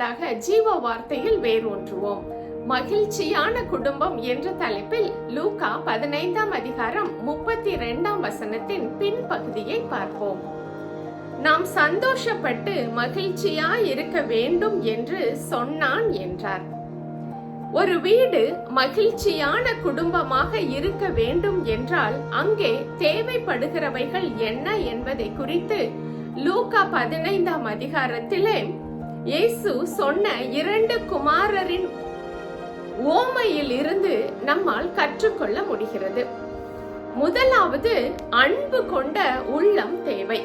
நாளாக ஜீவ வார்த்தையில் வேரூன்றுவோம். மகிழ்ச்சியான குடும்பம் என்ற தலைப்பில் லூக்கா 15ஆம் அதிகாரம் 32ஆம் வசனத்தின் பின்பகுதியை பார்ப்போம். நாம் சந்தோஷப்பட்டு மகிழ்ச்சியாய் இருக்க வேண்டும் என்று சொன்னான் என்றார். ஒரு வீடு மகிழ்ச்சியான குடும்பமாக இருக்க வேண்டும் என்றால் அங்கே தேவைப்படுகிறவைகள் என்ன என்பதை குறித்து லூக்கா 15ஆம் அதிகாரத்திலே இயேசு சொன்ன 2 குமாரரின் ஓமையில் இருந்து நம்மால் கற்றுக்கொள்ள முடிகிறது. முதலாவது, அன்பு கொண்ட உள்ளம் தேவை.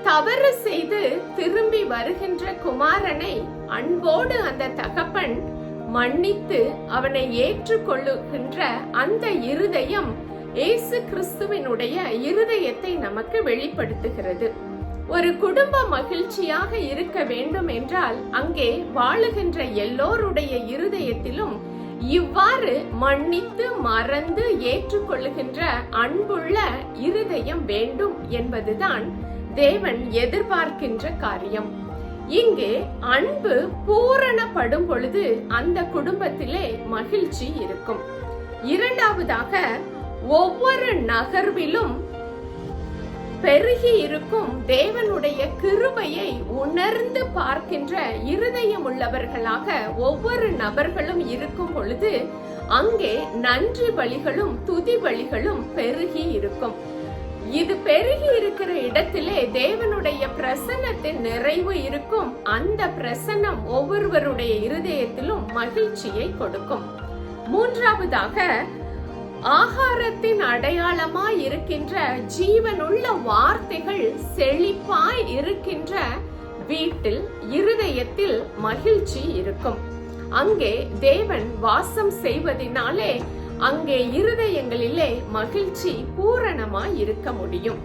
தவறு செய்து திரும்பி வருகின்ற குமாரனை அன்போடு அந்த தகப்பன் மன்னித்து அவனை ஏற்றுக்கொள்ளுகின்ற அந்த இருதயம் இயேசு கிறிஸ்துவினுடைய இருதயத்தை நமக்கு வெளிப்படுத்துகிறது. ஒரு குடும்பம் மகிழ்ச்சியாக இருக்க வேண்டும் என்றால் அங்கே வாழுகின்ற எல்லோருடைய இருதயத்திலும் இவ்வாறு மன்னித்து மறந்து ஏற்றுக்கொள்ளுகின்ற அன்புள்ள இருதயம் வேண்டும் என்பதுதான் தேவன் எதிர்பார்க்கின்ற காரியம். இங்கே அன்பு பூரணப்படும் பொழுது அந்த குடும்பத்திலே மகிழ்ச்சி இருக்கும். இரண்டாவதாக, ஒவ்வொரு நகர்விலும் பெருகி இருக்கும் தேவனுடைய கிருபையை உணர்ந்து பார்க்கின்ற இருதயம் உள்ளவர்களாக ஒவ்வொரு நபர்களும் இருக்கும் பொழுது அங்கே நன்றி பலிகளும் துதி பலிகளும் பெருகி இருக்கும். இது பெருகி இருக்கிற இடத்திலே தேவனுடைய பிரசன்னத்தின் நிறைவு இருக்கும். அந்த பிரசன்னம் ஒவ்வொருவருடைய இருதயத்திலும் மகிழ்ச்சியை கொடுக்கும். மூன்றாவதாக, ஆகாரத்தின் அடையாளமாய் இருக்கின்ற ஜீவனுள்ள வார்த்தைகள் செழிப்பாய் இருக்கின்ற வீட்டில் இருதயத்தில் மகிழ்ச்சி இருக்கும். அங்கே தேவன் வாசம் செய்வதினாலே அங்கே இருதயங்களிலே மகிழ்ச்சி பூரணமாய் இருக்க முடியும்.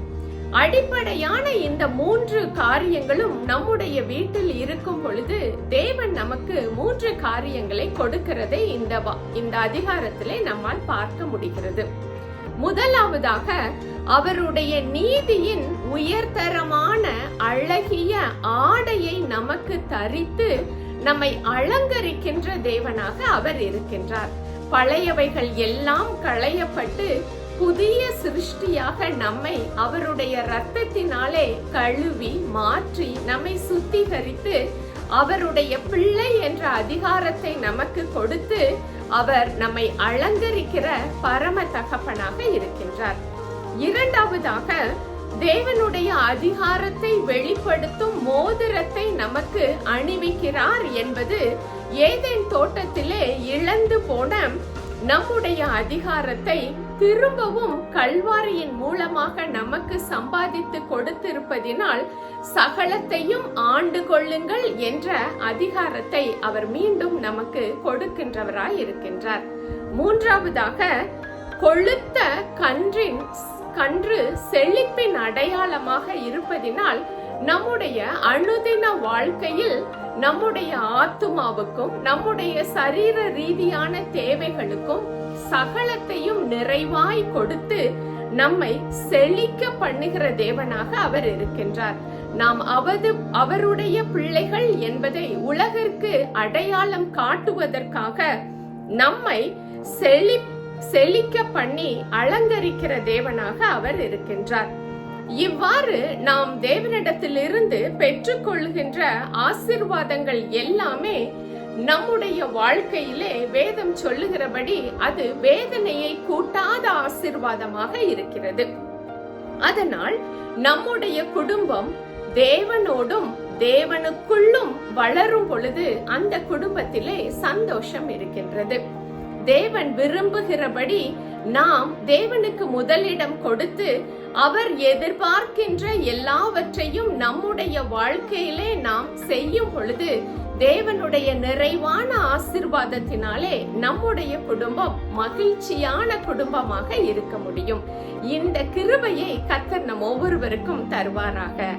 அடிப்படையான இந்த 3 காரியங்களும் நம்முடைய வீட்டில் இருக்கும் பொழுது தேவன் நமக்கு 3 காரியங்களை கொடுக்கிறதை இந்த அதிகாரத்திலே நம்மால் பார்க்க முடிகிறது. முதலாவதாக, அவருடைய நீதியின் உயர்தரமான அழகிய ஆடையை நமக்கு தரித்து நம்மை அலங்கரிக்கின்ற தேவனாக அவர் இருக்கின்றார். பழையவைகள் எல்லாம் களையப்பட்டு புதிய சிருஷ்டியாக நம்மை அவருடைய இரத்தத்தினாலே கழுவி மாற்றி நம்மை சுத்திகரித்து அவருடைய பிள்ளை என்ற அதிகாரத்தை நமக்கு கொடுத்து அவர் நம்மை அலங்கரிக்கிற பரம தகப்பனாக இருக்கின்றார். இரண்டாவதாக, தேவனுடைய அதிகாரத்தை வெளிப்படுத்தும் மோதிரத்தை நமக்கு அணிவிக்கிறார் என்பது ஏதேன் தோட்டத்திலே இழந்து போன நம்முடைய அதிகாரத்தை திரும்பவும் கல்வாரியின் மூலமாக நமக்கு சம்பாதித்து கொடுத்திருப்பதினால் சகலத்தையும் ஆண்டு கொள்ளுங்கள் என்ற அதிகாரத்தை அவர் மீண்டும் நமக்கு கொடுக்கின்றவராய் இருக்கின்றார். மூன்றாவதாக, கொழுத்த கன்று செழிப்பின் அடையாளமாக இருப்பதினால் நம்முடைய அனுதின வாழ்க்கையில் நம்முடைய ஆத்துமாவுக்கும் நம்முடைய சரீர ரீதியான தேவைகளுக்கும் சகலத்தையும் நிறைவாய் கொடுத்து நம்மை செழிக்க பண்ணுகிற தேவனாக அவர் இருக்கின்றார். நாம் அவருடைய பிள்ளைகள் என்பதை உலகிற்கு அடையாளம் காட்டுவதற்காக நம்மை செழிக்க பண்ணி அலங்கரிக்கிற தேவனாக அவர் இருக்கின்றார். இவ்வாறு நாம் தேவனிடத்திலிருந்து பெற்றுக்கொள்கின்ற ஆசீர்வாதங்கள் எல்லாமே நம்முடைய வாழ்க்கையிலே வேதம் சொல்லுகிறபடி அது வேதனையை கூட்டாத ஆசீர்வாதமாக இருக்கிறது. அதனால் நம்முடைய குடும்பம் தேவனோடும் தேவனுக்குள்ளும் வளரும் பொழுது அந்த குடும்பத்திலே சந்தோஷம் இருக்கின்றது. தேவன் விரும்புகிறபடி நாம் தேவனுக்கு முதலிடம் கொடுத்து அவர் எதிர்பார்க்கின்ற எல்லாவற்றையும் நம்முடைய வாழ்க்கையிலே நாம் செய்யும் பொழுது தேவனுடைய நிறைவான ஆசீர்வாதத்தினாலே நம்முடைய குடும்பம் மகிழ்ச்சியான குடும்பமாக இருக்க முடியும். இந்த கிருபையை கர்த்தர் நம் ஒவ்வொருவருக்கும் தருவாராக.